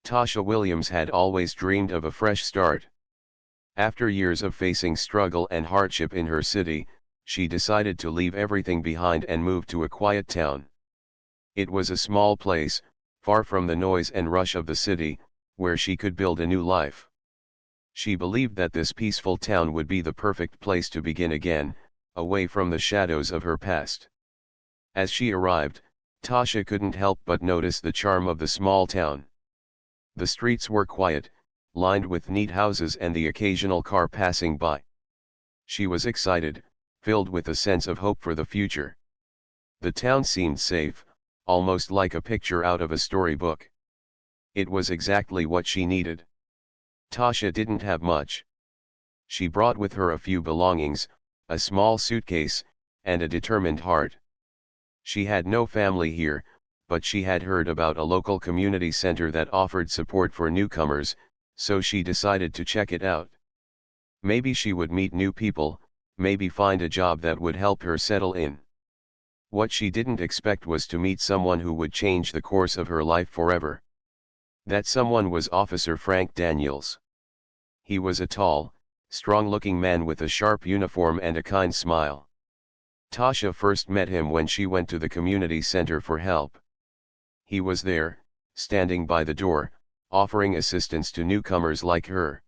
Tasha Williams had always dreamed of a fresh start. After years of facing struggle and hardship in her city, she decided to leave everything behind and move to a quiet town. It was a small place, far from the noise and rush of the city, where she could build a new life. She believed that this peaceful town would be the perfect place to begin again, away from the shadows of her past. As she arrived, Tasha couldn't help but notice the charm of the small town. The streets were quiet, lined with neat houses and the occasional car passing by. She was excited, filled with a sense of hope for the future. The town seemed safe, almost like a picture out of a storybook. It was exactly what she needed. Tasha didn't have much. She brought with her a few belongings, a small suitcase, and a determined heart. She had no family here, but she had heard about a local community center that offered support for newcomers, so she decided to check it out. Maybe she would meet new people, maybe find a job that would help her settle in. What she didn't expect was to meet someone who would change the course of her life forever. That someone was Officer Frank Daniels. He was a tall, strong-looking man with a sharp uniform and a kind smile. Tasha first met him when she went to the community center for help. He was there, standing by the door, offering assistance to newcomers like her.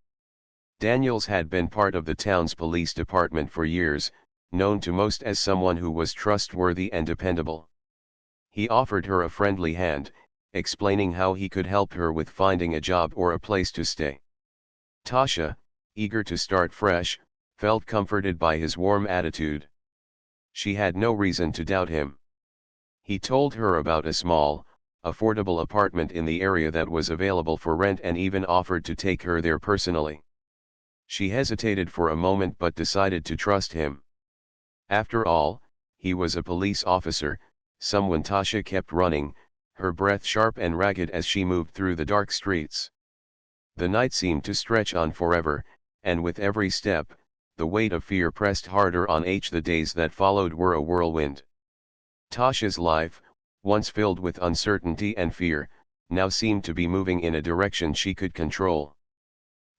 Daniels had been part of the town's police department for years, known to most as someone who was trustworthy and dependable. He offered her a friendly hand, explaining how he could help her with finding a job or a place to stay. Tasha, eager to start fresh, felt comforted by his warm attitude. She had no reason to doubt him. He told her about a small, affordable apartment in the area that was available for rent and even offered to take her there personally. She hesitated for a moment but decided to trust him. After all, he was a police officer, someone Tasha kept running, her breath sharp and ragged as she moved through the dark streets. The night seemed to stretch on forever, and with every step, the weight of fear pressed harder on each. The days that followed were a whirlwind. Tasha's life, once filled with uncertainty and fear, now seemed to be moving in a direction she could control.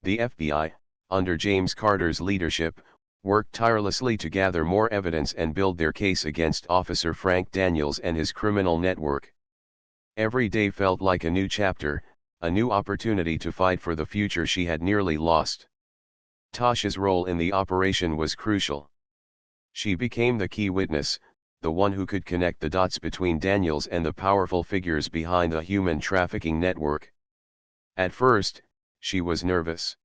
The FBI, under James Carter's leadership, worked tirelessly to gather more evidence and build their case against Officer Frank Daniels and his criminal network. Every day felt like a new chapter, a new opportunity to fight for the future she had nearly lost. Tasha's role in the operation was crucial. She became the key witness, the one who could connect the dots between Daniels and the powerful figures behind the human trafficking network. At first, she was nervous.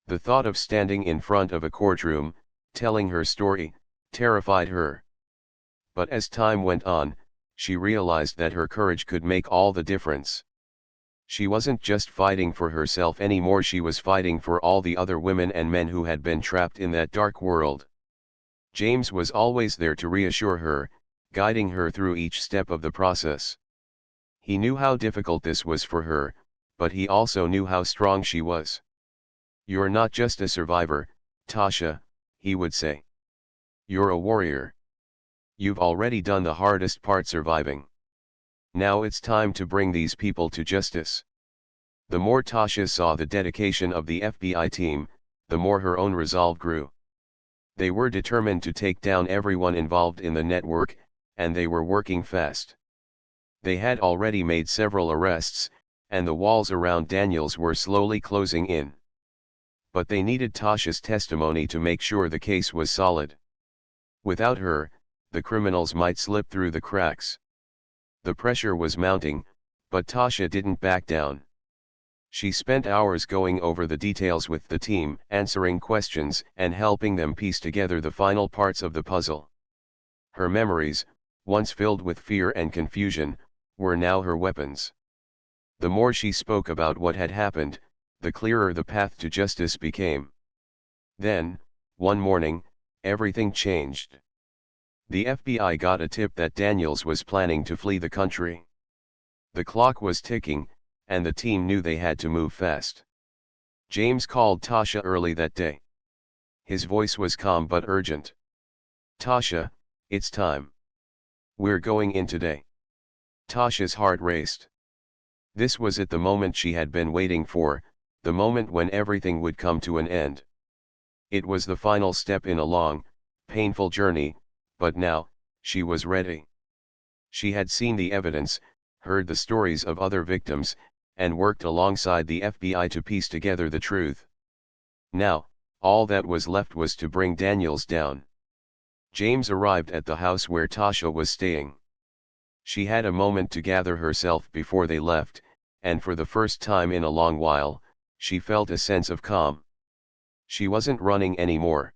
The thought of standing in front of a courtroom, telling her story, terrified her. But as time went on, she realized that her courage could make all the difference. She wasn't just fighting for herself anymore, she was fighting for all the other women and men who had been trapped in that dark world. James was always there to reassure her, guiding her through each step of the process. He knew how difficult this was for her, but he also knew how strong she was. "You're not just a survivor, Tasha," he would say. "You're a warrior. You've already done the hardest part, surviving. Now it's time to bring these people to justice." The more Tasha saw the dedication of the FBI team, the more her own resolve grew. They were determined to take down everyone involved in the network, and they were working fast. They had already made several arrests, and the walls around Daniels were slowly closing in. But they needed Tasha's testimony to make sure the case was solid. Without her, the criminals might slip through the cracks. The pressure was mounting, but Tasha didn't back down. She spent hours going over the details with the team, answering questions and helping them piece together the final parts of the puzzle. Her memories, once filled with fear and confusion, were now her weapons. The more she spoke about what had happened, the clearer the path to justice became. Then, one morning, everything changed. The FBI got a tip that Daniels was planning to flee the country. The clock was ticking, and the team knew they had to move fast. James called Tasha early that day. His voice was calm but urgent. "Tasha, it's time. We're going in today." Tasha's heart raced. This was it, the moment she had been waiting for, the moment when everything would come to an end. It was the final step in a long, painful journey, but now, she was ready. She had seen the evidence, heard the stories of other victims, and worked alongside the FBI to piece together the truth. Now, all that was left was to bring Daniels down. James arrived at the house where Tasha was staying. She had a moment to gather herself before they left, and for the first time in a long while, she felt a sense of calm. She wasn't running anymore.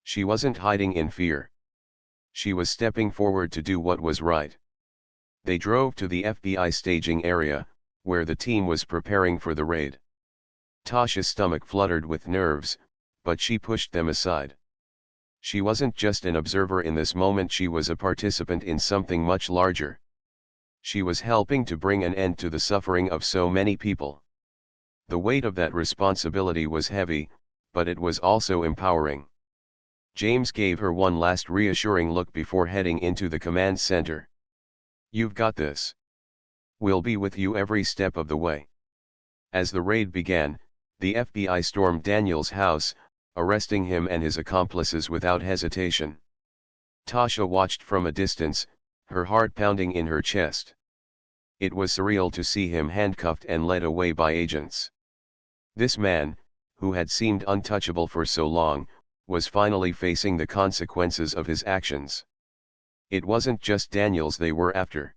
She wasn't hiding in fear. She was stepping forward to do what was right. They drove to the FBI staging area, where the team was preparing for the raid. Tasha's stomach fluttered with nerves, but she pushed them aside. She wasn't just an observer in this moment, she was a participant in something much larger. She was helping to bring an end to the suffering of so many people. The weight of that responsibility was heavy, but it was also empowering. James gave her one last reassuring look before heading into the command center. "You've got this. We'll be with you every step of the way." As the raid began, the FBI stormed Daniels' house, arresting him and his accomplices without hesitation. Tasha watched from a distance, her heart pounding in her chest. It was surreal to see him handcuffed and led away by agents. This man, who had seemed untouchable for so long, was finally facing the consequences of his actions. It wasn't just Daniels they were after.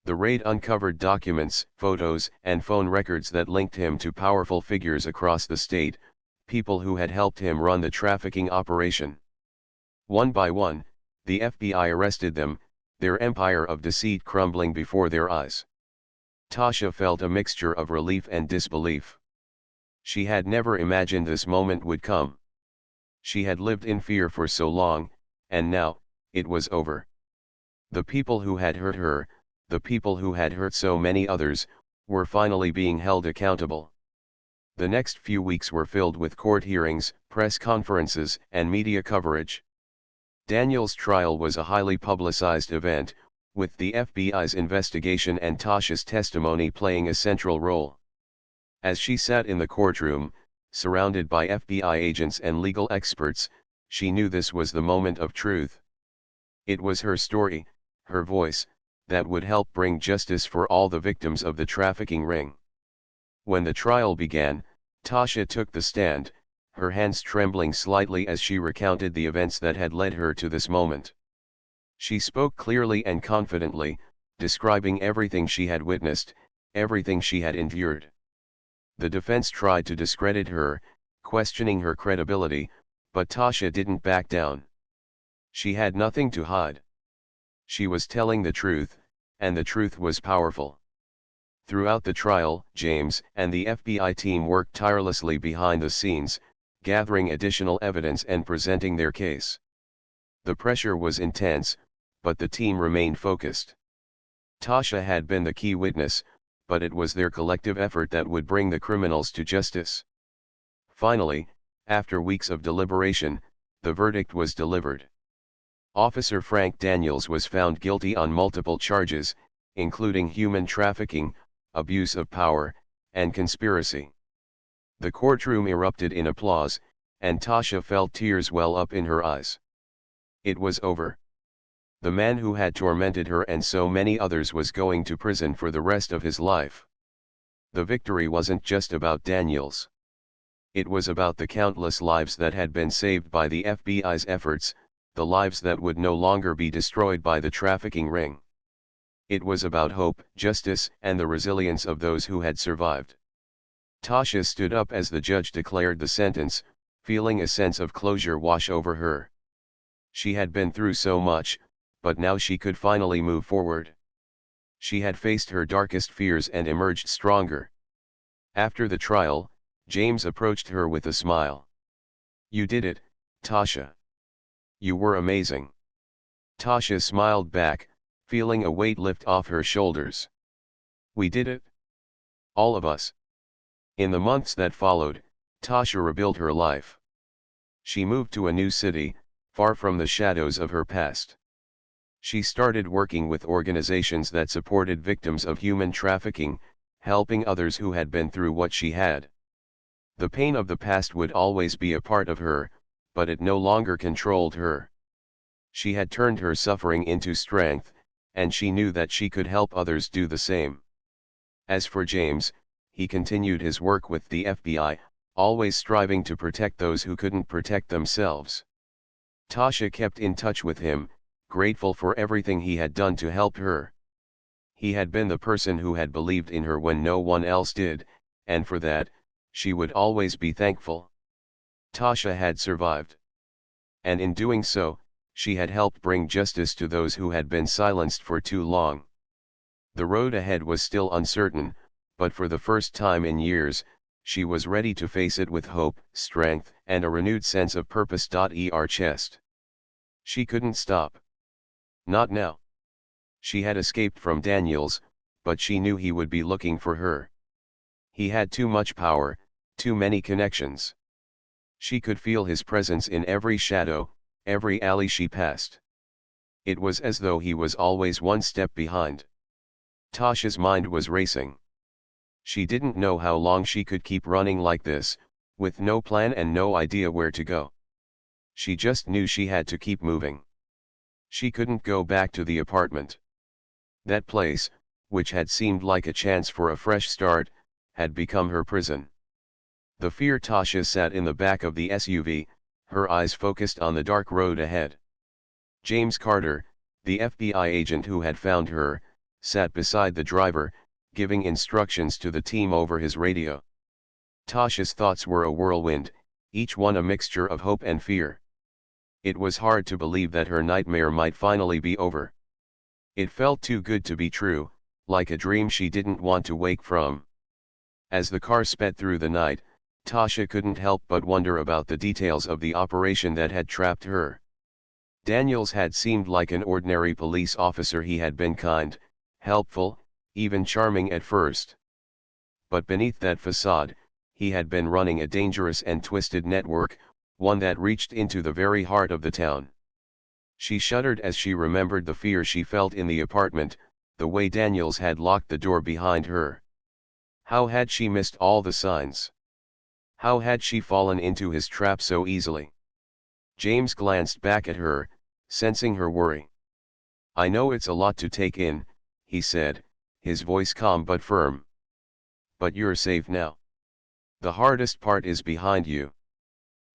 The raid uncovered documents, photos, and phone records that linked him to powerful figures across the state, people who had helped him run the trafficking operation. One by one, the FBI arrested them, their empire of deceit crumbling before their eyes. Tasha felt a mixture of relief and disbelief. She had never imagined this moment would come. She had lived in fear for so long, and now, it was over. The people who had hurt her, the people who had hurt so many others, were finally being held accountable. The next few weeks were filled with court hearings, press conferences, and media coverage. Daniels' trial was a highly publicized event, with the FBI's investigation and Tasha's testimony playing a central role. As she sat in the courtroom, surrounded by FBI agents and legal experts, she knew this was the moment of truth. It was her story, her voice, that would help bring justice for all the victims of the trafficking ring. When the trial began, Tasha took the stand, her hands trembling slightly as she recounted the events that had led her to this moment. She spoke clearly and confidently, describing everything she had witnessed, everything she had endured. The defense tried to discredit her, questioning her credibility, but Tasha didn't back down. She had nothing to hide. She was telling the truth, and the truth was powerful. Throughout the trial, James and the FBI team worked tirelessly behind the scenes, gathering additional evidence and presenting their case. The pressure was intense, but the team remained focused. Tasha had been the key witness, but it was their collective effort that would bring the criminals to justice. Finally, after weeks of deliberation, the verdict was delivered. Officer Frank Daniels was found guilty on multiple charges, including human trafficking, abuse of power, and conspiracy. The courtroom erupted in applause, and Tasha felt tears well up in her eyes. It was over. The man who had tormented her and so many others was going to prison for the rest of his life. The victory wasn't just about Daniels. It was about the countless lives that had been saved by the FBI's efforts, the lives that would no longer be destroyed by the trafficking ring. It was about hope, justice, and the resilience of those who had survived. Tasha stood up as the judge declared the sentence, feeling a sense of closure wash over her. She had been through so much, but now she could finally move forward. She had faced her darkest fears and emerged stronger. After the trial, James approached her with a smile. "You did it, Tasha. You were amazing." Tasha smiled back, feeling a weight lift off her shoulders. "We did it. All of us." In the months that followed, Tasha rebuilt her life. She moved to a new city, far from the shadows of her past. She started working with organizations that supported victims of human trafficking, helping others who had been through what she had. The pain of the past would always be a part of her, but it no longer controlled her. She had turned her suffering into strength, and she knew that she could help others do the same. As for James, he continued his work with the FBI, always striving to protect those who couldn't protect themselves. Tasha kept in touch with him, grateful for everything he had done to help her. He had been the person who had believed in her when no one else did, and for that, she would always be thankful. Tasha had survived. And in doing so, she had helped bring justice to those who had been silenced for too long. The road ahead was still uncertain, but for the first time in years, she was ready to face it with hope, strength, and a renewed sense of purpose. Her chest. She couldn't stop. Not now. She had escaped from Daniels, but she knew he would be looking for her. He had too much power, too many connections. She could feel his presence in every shadow, every alley she passed. It was as though he was always one step behind. Tasha's mind was racing. She didn't know how long she could keep running like this, with no plan and no idea where to go. She just knew she had to keep moving. She couldn't go back to the apartment. That place, which had seemed like a chance for a fresh start, had become her prison. The fear. Tasha sat in the back of the SUV, her eyes focused on the dark road ahead. James Carter, the FBI agent who had found her, sat beside the driver, giving instructions to the team over his radio. Tasha's thoughts were a whirlwind, each one a mixture of hope and fear. It was hard to believe that her nightmare might finally be over. It felt too good to be true, like a dream she didn't want to wake from. As the car sped through the night, Tasha couldn't help but wonder about the details of the operation that had trapped her. Daniels had seemed like an ordinary police officer. He had been kind, helpful, even charming at first. But beneath that facade, he had been running a dangerous and twisted network, one that reached into the very heart of the town. She shuddered as she remembered the fear she felt in the apartment, the way Daniels had locked the door behind her. How had she missed all the signs? How had she fallen into his trap so easily? James glanced back at her, sensing her worry. "I know it's a lot to take in," he said, his voice calm but firm. "But you're safe now. The hardest part is behind you."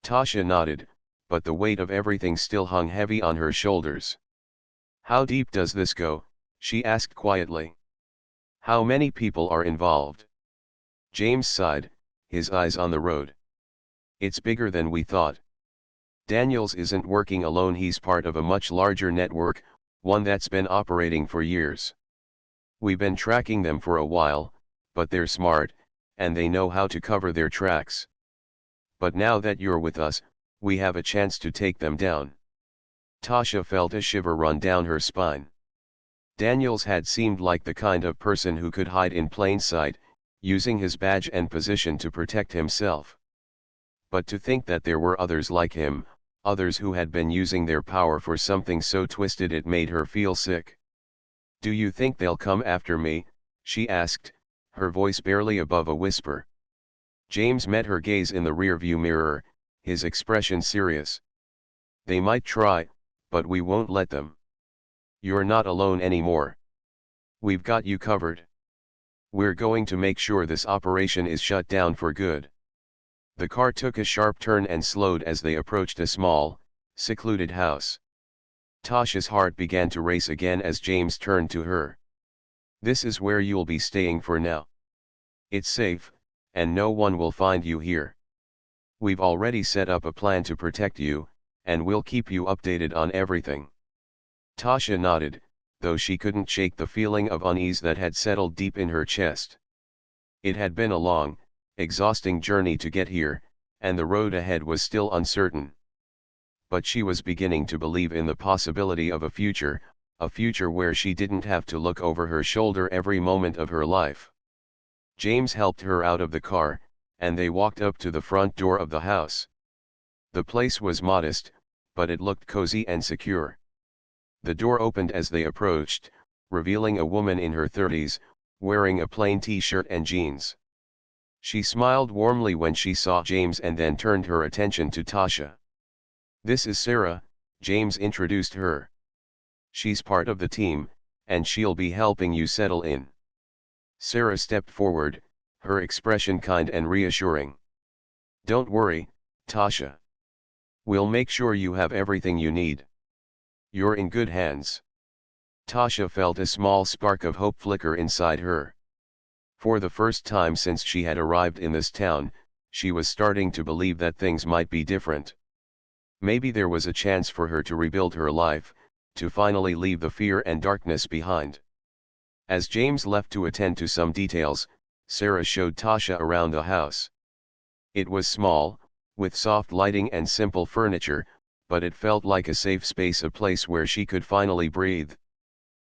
Tasha nodded, but the weight of everything still hung heavy on her shoulders. "How deep does this go?" she asked quietly. "How many people are involved?" James sighed, his eyes on the road. "It's bigger than we thought. Daniels isn't working alone. He's part of a much larger network, one that's been operating for years. We've been tracking them for a while, but they're smart, and they know how to cover their tracks. But now that you're with us, we have a chance to take them down." Tasha felt a shiver run down her spine. Daniels had seemed like the kind of person who could hide in plain sight, using his badge and position to protect himself. But to think that there were others like him, others who had been using their power for something so twisted, it made her feel sick. "Do you think they'll come after me?" she asked, her voice barely above a whisper. James met her gaze in the rearview mirror, his expression serious. "They might try, but we won't let them. You're not alone anymore. We've got you covered. We're going to make sure this operation is shut down for good." The car took a sharp turn and slowed as they approached a small, secluded house. Tasha's heart began to race again as James turned to her. "This is where you'll be staying for now. It's safe, and no one will find you here. We've already set up a plan to protect you, and we'll keep you updated on everything." Tasha nodded, though she couldn't shake the feeling of unease that had settled deep in her chest. It had been a long, exhausting journey to get here, and the road ahead was still uncertain. But she was beginning to believe in the possibility of a future where she didn't have to look over her shoulder every moment of her life. James helped her out of the car, and they walked up to the front door of the house. The place was modest, but it looked cozy and secure. The door opened as they approached, revealing a woman in her 30s, wearing a plain t-shirt and jeans. She smiled warmly when she saw James and then turned her attention to Tasha. "This is Sarah," James introduced her. "She's part of the team, and she'll be helping you settle in." Sarah stepped forward, her expression kind and reassuring. "Don't worry, Tasha. We'll make sure you have everything you need. You're in good hands." Tasha felt a small spark of hope flicker inside her. For the first time since she had arrived in this town, she was starting to believe that things might be different. Maybe there was a chance for her to rebuild her life, to finally leave the fear and darkness behind. As James left to attend to some details, Sarah showed Tasha around the house. It was small, with soft lighting and simple furniture, but it felt like a safe space, a place where she could finally breathe.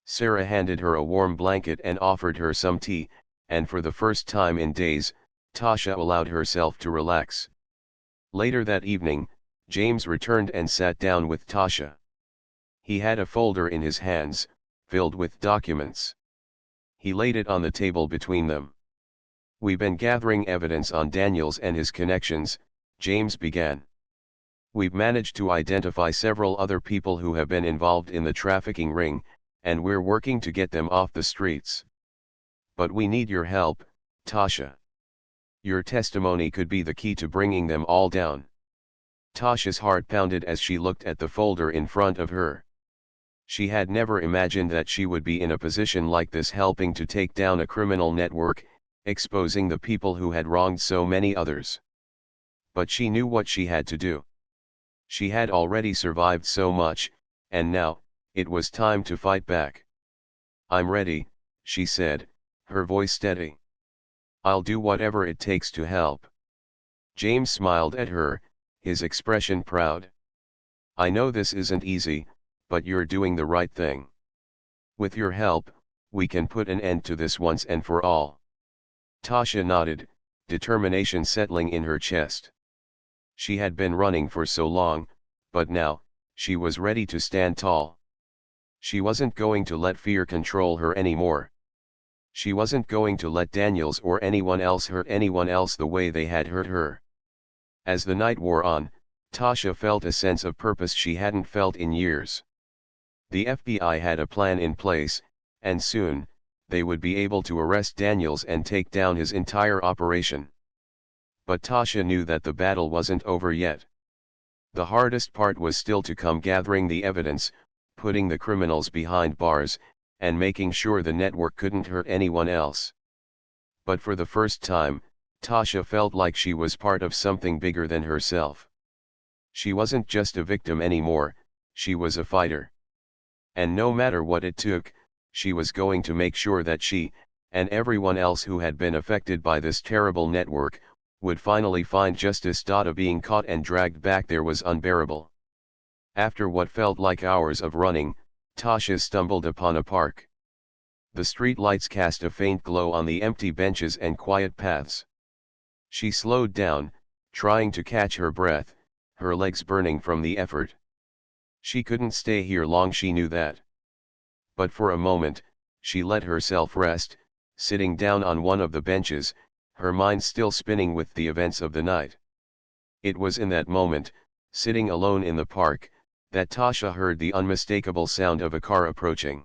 Sarah handed her a warm blanket and offered her some tea, and for the first time in days, Tasha allowed herself to relax. Later that evening, James returned and sat down with Tasha. He had a folder in his hands, filled with documents. He laid it on the table between them. "We've been gathering evidence on Daniels and his connections," James began. "We've managed to identify several other people who have been involved in the trafficking ring, and we're working to get them off the streets. But we need your help, Tasha. Your testimony could be the key to bringing them all down." Tasha's heart pounded as she looked at the folder in front of her. She had never imagined that she would be in a position like this, helping to take down a criminal network, exposing the people who had wronged so many others. But she knew what she had to do. She had already survived so much, and now, it was time to fight back. "I'm ready," she said, her voice steady. "I'll do whatever it takes to help." James smiled at her, his expression proud. "I know this isn't easy, but you're doing the right thing. With your help, we can put an end to this once and for all." Tasha nodded, determination settling in her chest. She had been running for so long, but now, she was ready to stand tall. She wasn't going to let fear control her anymore. She wasn't going to let Daniels or anyone else hurt anyone else the way they had hurt her. As the night wore on, Tasha felt a sense of purpose she hadn't felt in years. The FBI had a plan in place, and soon, they would be able to arrest Daniels and take down his entire operation. But Tasha knew that the battle wasn't over yet. The hardest part was still to come, gathering the evidence, putting the criminals behind bars, and making sure the network couldn't hurt anyone else. But for the first time, Tasha felt like she was part of something bigger than herself. She wasn't just a victim anymore, she was a fighter. And no matter what it took, she was going to make sure that she, and everyone else who had been affected by this terrible network, would finally find justice. Being caught and dragged back there was unbearable. After what felt like hours of running, Tasha stumbled upon a park. The street lights cast a faint glow on the empty benches and quiet paths. She slowed down, trying to catch her breath, her legs burning from the effort. She couldn't stay here long, she knew that. But for a moment, she let herself rest, sitting down on one of the benches, her mind still spinning with the events of the night. It was in that moment, sitting alone in the park, that Tasha heard the unmistakable sound of a car approaching.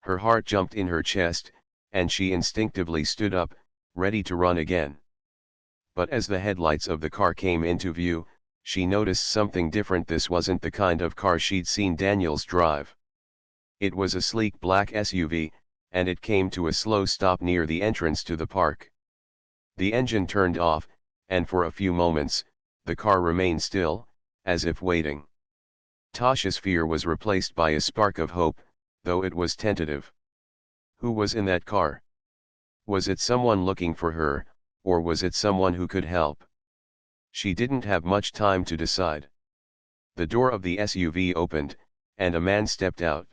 Her heart jumped in her chest, and she instinctively stood up, ready to run again. But as the headlights of the car came into view, she noticed something different. This wasn't the kind of car she'd seen Daniels drive. It was a sleek black SUV, and it came to a slow stop near the entrance to the park. The engine turned off, and for a few moments, the car remained still, as if waiting. Tasha's fear was replaced by a spark of hope, though it was tentative. Who was in that car? Was it someone looking for her, or was it someone who could help? She didn't have much time to decide. The door of the SUV opened, and a man stepped out.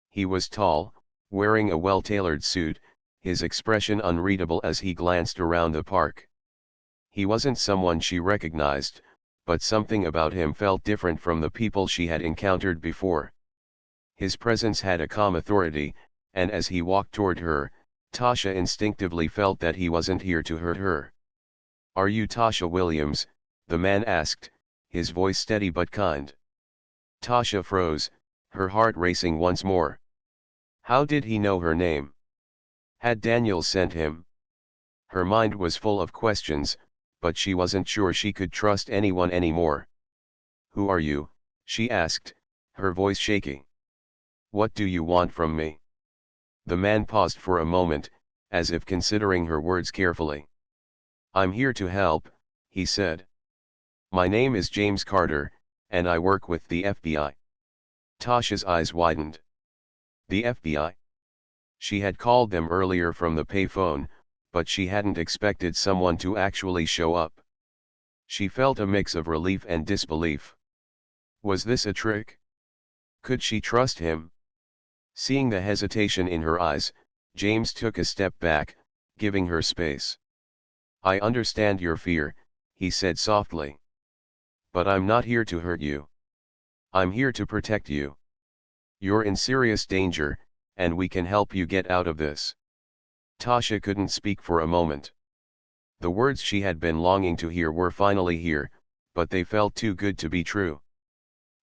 He was tall, wearing a well-tailored suit, his expression unreadable as he glanced around the park. He wasn't someone she recognized, but something about him felt different from the people she had encountered before. His presence had a calm authority, and as he walked toward her, Tasha instinctively felt that he wasn't here to hurt her. "Are you Tasha Williams?" the man asked, his voice steady but kind. Tasha froze, her heart racing once more. How did he know her name? Had Daniel sent him? Her mind was full of questions, but she wasn't sure she could trust anyone anymore. "Who are you?" she asked, her voice shaking. "What do you want from me?" The man paused for a moment, as if considering her words carefully. "I'm here to help," he said. "My name is James Carter, and I work with the FBI." Tasha's eyes widened. The FBI? She had called them earlier from the payphone, but she hadn't expected someone to actually show up. She felt a mix of relief and disbelief. Was this a trick? Could she trust him? Seeing the hesitation in her eyes, James took a step back, giving her space. "I understand your fear," he said softly. "But I'm not here to hurt you. I'm here to protect you. You're in serious danger, and we can help you get out of this." Tasha couldn't speak for a moment. The words she had been longing to hear were finally here, but they felt too good to be true.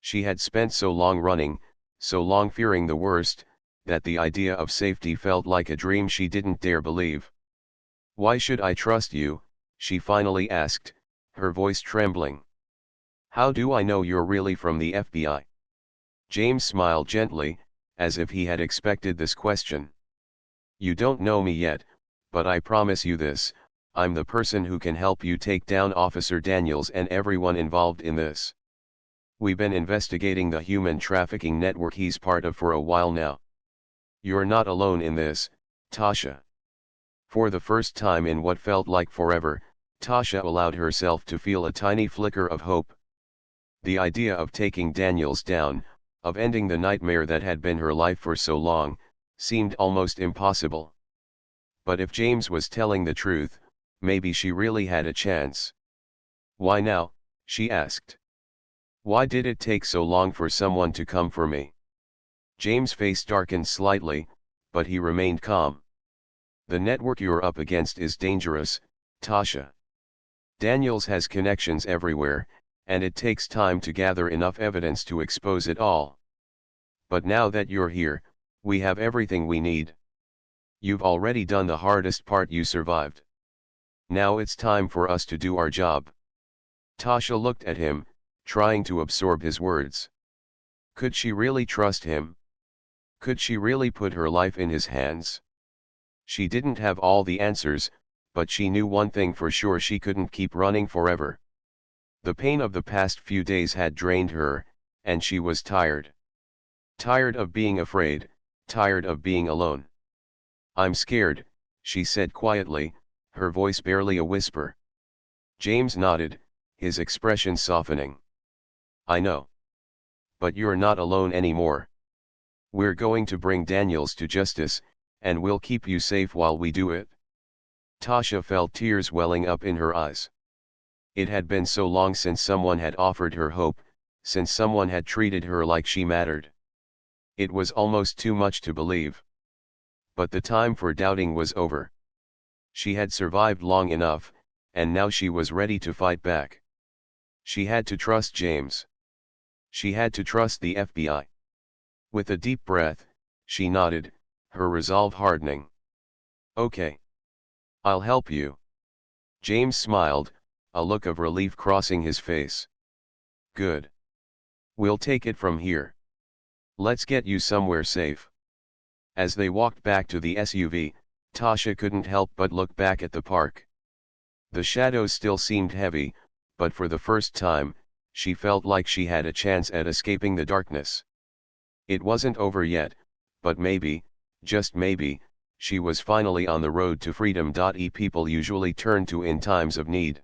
She had spent so long running, so long fearing the worst, that the idea of safety felt like a dream she didn't dare believe. "Why should I trust you?" she finally asked, her voice trembling. "How do I know you're really from the FBI?" James smiled gently, as if he had expected this question. "You don't know me yet, but I promise you this, I'm the person who can help you take down Officer Daniels and everyone involved in this. We've been investigating the human trafficking network he's part of for a while now. You're not alone in this, Tasha." For the first time in what felt like forever, Tasha allowed herself to feel a tiny flicker of hope. The idea of taking Daniels down, of ending the nightmare that had been her life for so long, seemed almost impossible. But if James was telling the truth, maybe she really had a chance. "Why now?" she asked. "Why did it take so long for someone to come for me?" James' face darkened slightly, but he remained calm. "The network you're up against is dangerous, Tasha. Daniels has connections everywhere, and it takes time to gather enough evidence to expose it all. But now that you're here, we have everything we need. You've already done the hardest part, you survived. Now it's time for us to do our job." Tasha looked at him, trying to absorb his words. Could she really trust him? Could she really put her life in his hands? She didn't have all the answers, but she knew one thing for sure: she couldn't keep running forever. The pain of the past few days had drained her, and she was tired. Tired of being afraid, tired of being alone. "I'm scared," she said quietly, her voice barely a whisper. James nodded, his expression softening. "I know. But you're not alone anymore. We're going to bring Daniels to justice, and we'll keep you safe while we do it." Tasha felt tears welling up in her eyes. It had been so long since someone had offered her hope, since someone had treated her like she mattered. It was almost too much to believe. But the time for doubting was over. She had survived long enough, and now she was ready to fight back. She had to trust James. She had to trust the FBI. With a deep breath, she nodded, her resolve hardening. "Okay. I'll help you." James smiled, a look of relief crossing his face. "Good. We'll take it from here. Let's get you somewhere safe." As they walked back to the SUV, Tasha couldn't help but look back at the park. The shadows still seemed heavy, but for the first time, she felt like she had a chance at escaping the darkness. It wasn't over yet, but maybe, just maybe, she was finally on the road to freedom. People usually turn to in times of need.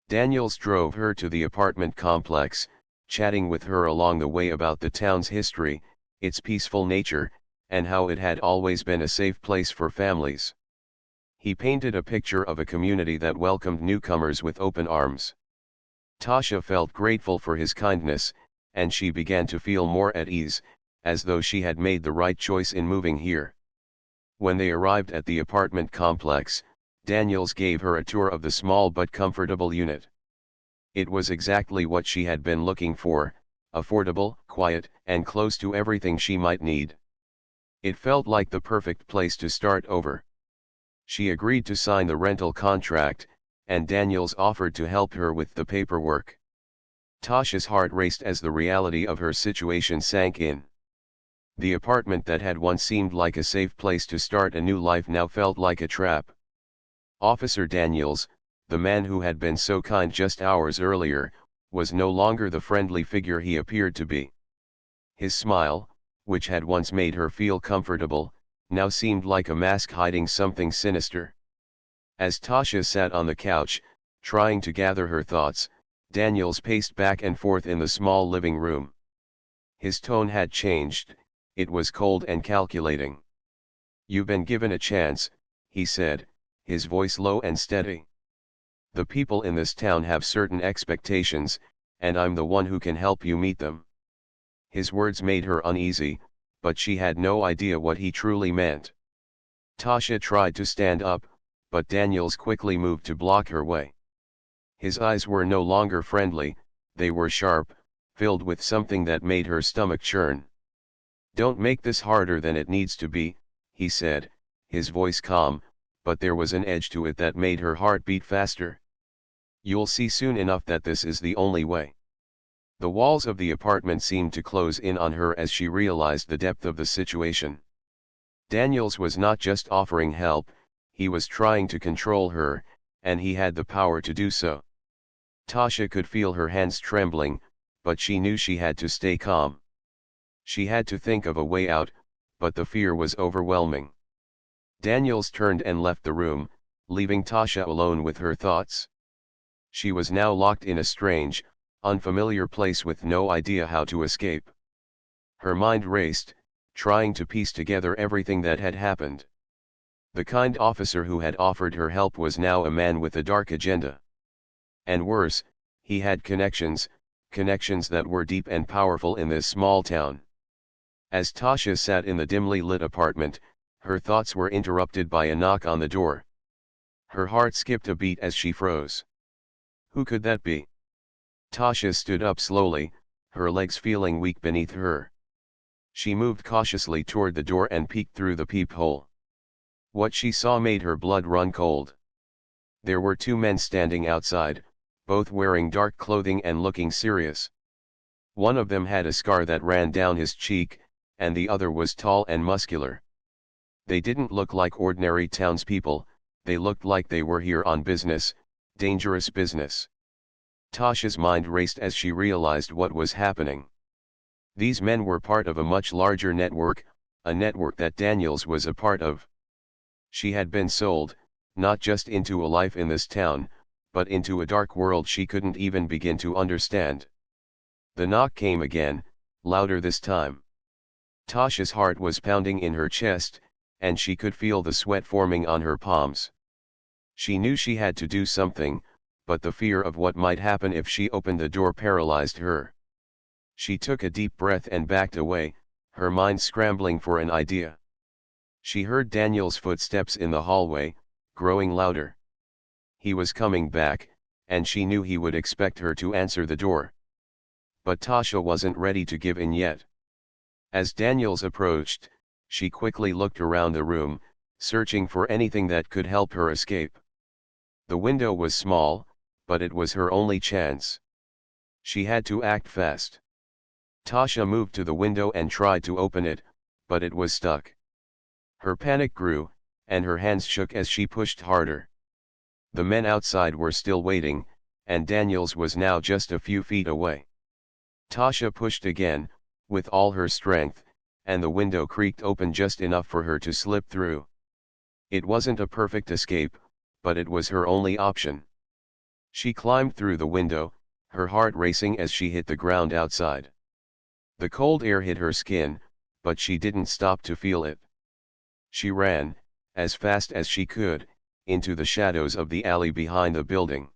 Daniels drove her to the apartment complex, chatting with her along the way about the town's history, its peaceful nature, and how it had always been a safe place for families. He painted a picture of a community that welcomed newcomers with open arms. Tasha felt grateful for his kindness, and she began to feel more at ease, as though she had made the right choice in moving here. When they arrived at the apartment complex, Daniels gave her a tour of the small but comfortable unit. It was exactly what she had been looking for, affordable, quiet, and close to everything she might need. It felt like the perfect place to start over. She agreed to sign the rental contract, and Daniels offered to help her with the paperwork. Tasha's heart raced as the reality of her situation sank in. The apartment that had once seemed like a safe place to start a new life now felt like a trap. Officer Daniels, the man who had been so kind just hours earlier, was no longer the friendly figure he appeared to be. His smile, which had once made her feel comfortable, now seemed like a mask hiding something sinister. As Tasha sat on the couch, trying to gather her thoughts, Daniels paced back and forth in the small living room. His tone had changed, it was cold and calculating. "You've been given a chance," he said, his voice low and steady. "The people in this town have certain expectations, and I'm the one who can help you meet them." His words made her uneasy, but she had no idea what he truly meant. Tasha tried to stand up, but Daniels quickly moved to block her way. His eyes were no longer friendly, they were sharp, filled with something that made her stomach churn. "Don't make this harder than it needs to be," he said, his voice calm, but there was an edge to it that made her heart beat faster. "You'll see soon enough that this is the only way." The walls of the apartment seemed to close in on her as she realized the depth of the situation. Daniels was not just offering help, he was trying to control her, and he had the power to do so. Tasha could feel her hands trembling, but she knew she had to stay calm. She had to think of a way out, but the fear was overwhelming. Daniels turned and left the room, leaving Tasha alone with her thoughts. She was now locked in a strange, unfamiliar place with no idea how to escape. Her mind raced, trying to piece together everything that had happened. The kind officer who had offered her help was now a man with a dark agenda. And worse, he had connections that were deep and powerful in this small town. As Tasha sat in the dimly lit apartment, her thoughts were interrupted by a knock on the door. Her heart skipped a beat as she froze. Who could that be? Tasha stood up slowly, her legs feeling weak beneath her. She moved cautiously toward the door and peeked through the peephole. What she saw made her blood run cold. There were two men standing outside, both wearing dark clothing and looking serious. One of them had a scar that ran down his cheek, and the other was tall and muscular. They didn't look like ordinary townspeople, they looked like they were here on business, dangerous business. Tasha's mind raced as she realized what was happening. These men were part of a much larger network, a network that Daniels was a part of. She had been sold, not just into a life in this town, but into a dark world she couldn't even begin to understand. The knock came again, louder this time. Tasha's heart was pounding in her chest, and she could feel the sweat forming on her palms. She knew she had to do something, but the fear of what might happen if she opened the door paralyzed her. She took a deep breath and backed away, her mind scrambling for an idea. She heard Daniel's footsteps in the hallway, growing louder. He was coming back, and she knew he would expect her to answer the door. But Tasha wasn't ready to give in yet. As Daniels approached, she quickly looked around the room, searching for anything that could help her escape. The window was small, but it was her only chance. She had to act fast. Tasha moved to the window and tried to open it, but it was stuck. Her panic grew, and her hands shook as she pushed harder. The men outside were still waiting, and Daniels was now just a few feet away. Tasha pushed again, with all her strength, and the window creaked open just enough for her to slip through. It wasn't a perfect escape, but it was her only option. She climbed through the window, her heart racing as she hit the ground outside. The cold air hit her skin, but she didn't stop to feel it. She ran, as fast as she could, into the shadows of the alley behind the building.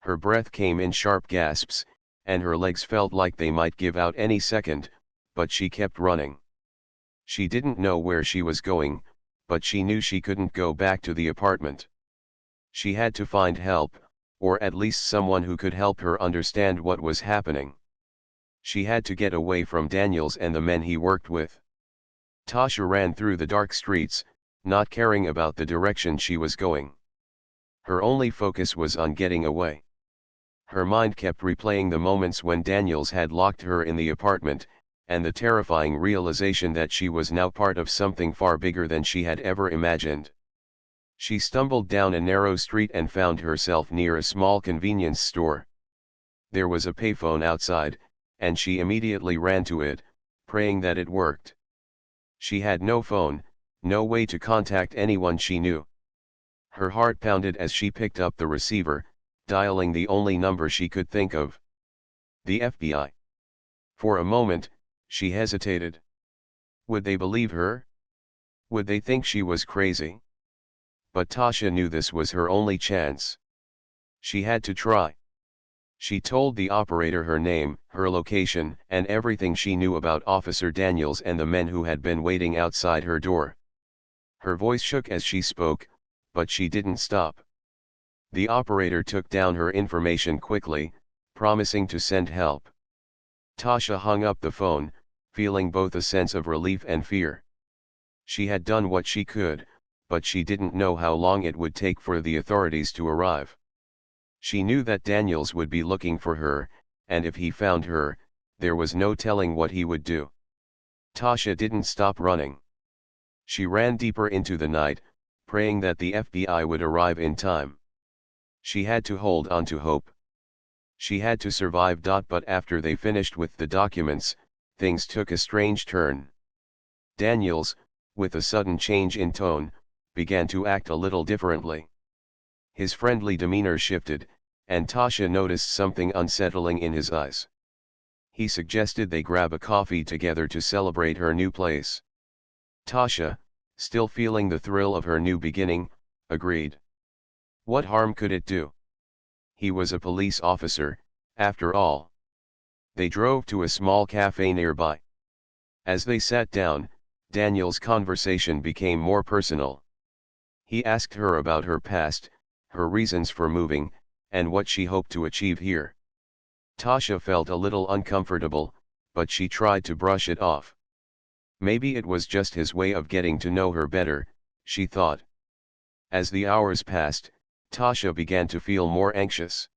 Her breath came in sharp gasps, and her legs felt like they might give out any second, but she kept running. She didn't know where she was going, but she knew she couldn't go back to the apartment. She had to find help, or at least someone who could help her understand what was happening. She had to get away from Daniels and the men he worked with. Tasha ran through the dark streets, not caring about the direction she was going. Her only focus was on getting away. Her mind kept replaying the moments when Daniels had locked her in the apartment, and the terrifying realization that she was now part of something far bigger than she had ever imagined. She stumbled down a narrow street and found herself near a small convenience store. There was a payphone outside, and she immediately ran to it, praying that it worked. She had no phone, no way to contact anyone she knew. Her heart pounded as she picked up the receiver, dialing the only number she could think of. The FBI. For a moment, she hesitated. Would they believe her? Would they think she was crazy? But Tasha knew this was her only chance. She had to try. She told the operator her name, her location, and everything she knew about Officer Daniels and the men who had been waiting outside her door. Her voice shook as she spoke, but she didn't stop. The operator took down her information quickly, promising to send help. Tasha hung up the phone, feeling both a sense of relief and fear. She had done what she could, but she didn't know how long it would take for the authorities to arrive. She knew that Daniels would be looking for her, and if he found her, there was no telling what he would do. Tasha didn't stop running. She ran deeper into the night, praying that the FBI would arrive in time. She had to hold on to hope. She had to survive. But after they finished with the documents, things took a strange turn. Daniels, with a sudden change in tone, began to act a little differently. His friendly demeanor shifted, and Tasha noticed something unsettling in his eyes. He suggested they grab a coffee together to celebrate her new place. Tasha, still feeling the thrill of her new beginning, agreed. What harm could it do? He was a police officer, after all. They drove to a small cafe nearby. As they sat down, Daniel's conversation became more personal. He asked her about her past, her reasons for moving, and what she hoped to achieve here. Tasha felt a little uncomfortable, but she tried to brush it off. Maybe it was just his way of getting to know her better, she thought. As the hours passed, Tasha began to feel more anxious.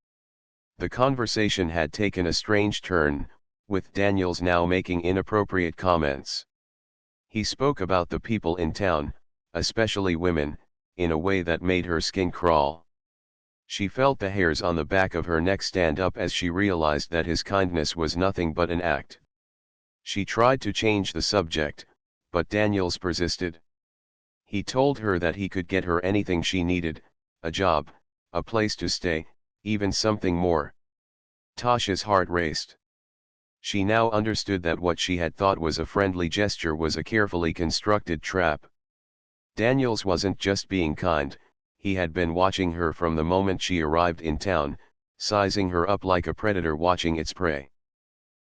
The conversation had taken a strange turn, with Daniels now making inappropriate comments. He spoke about the people in town, especially women, in a way that made her skin crawl. She felt the hairs on the back of her neck stand up as she realized that his kindness was nothing but an act. She tried to change the subject, but Daniels persisted. He told her that he could get her anything she needed, a job, a place to stay, even something more. Tasha's heart raced. She now understood that what she had thought was a friendly gesture was a carefully constructed trap. Daniels wasn't just being kind, he had been watching her from the moment she arrived in town, sizing her up like a predator watching its prey.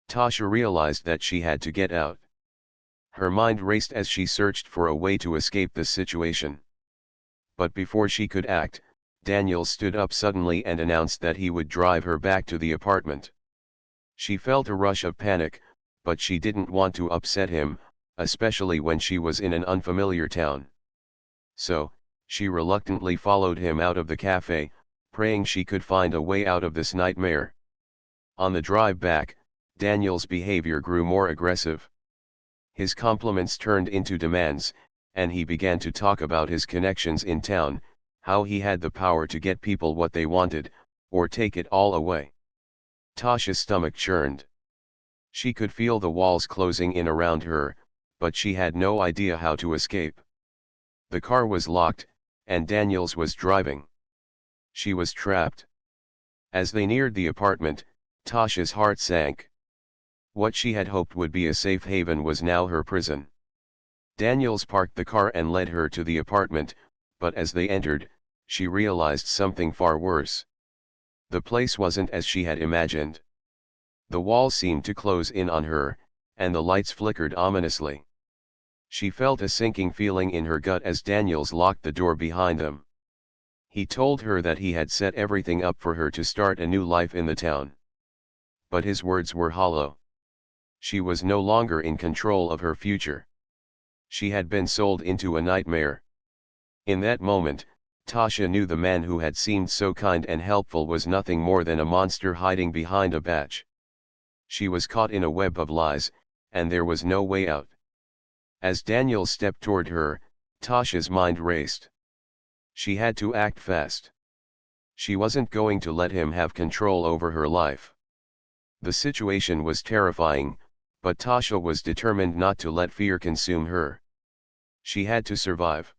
Tasha realized that she had to get out. Her mind raced as she searched for a way to escape the situation. But before she could act, Daniels stood up suddenly and announced that he would drive her back to the apartment. She felt a rush of panic, but she didn't want to upset him, especially when she was in an unfamiliar town. So, she reluctantly followed him out of the cafe, praying she could find a way out of this nightmare. On the drive back, Daniel's behavior grew more aggressive. His compliments turned into demands, and he began to talk about his connections in town, how he had the power to get people what they wanted, or take it all away. Tasha's stomach churned. She could feel the walls closing in around her, but she had no idea how to escape. The car was locked, and Daniels was driving. She was trapped. As they neared the apartment, Tasha's heart sank. What she had hoped would be a safe haven was now her prison. Daniels parked the car and led her to the apartment, but as they entered, she realized something far worse. The place wasn't as she had imagined. The walls seemed to close in on her, and the lights flickered ominously. She felt a sinking feeling in her gut as Daniels locked the door behind them. He told her that he had set everything up for her to start a new life in the town. But his words were hollow. She was no longer in control of her future. She had been sold into a nightmare. In that moment, Tasha knew the man who had seemed so kind and helpful was nothing more than a monster hiding behind a badge. She was caught in a web of lies, and there was no way out. As Daniel stepped toward her, Tasha's mind raced. She had to act fast. She wasn't going to let him have control over her life. The situation was terrifying, but Tasha was determined not to let fear consume her. She had to survive.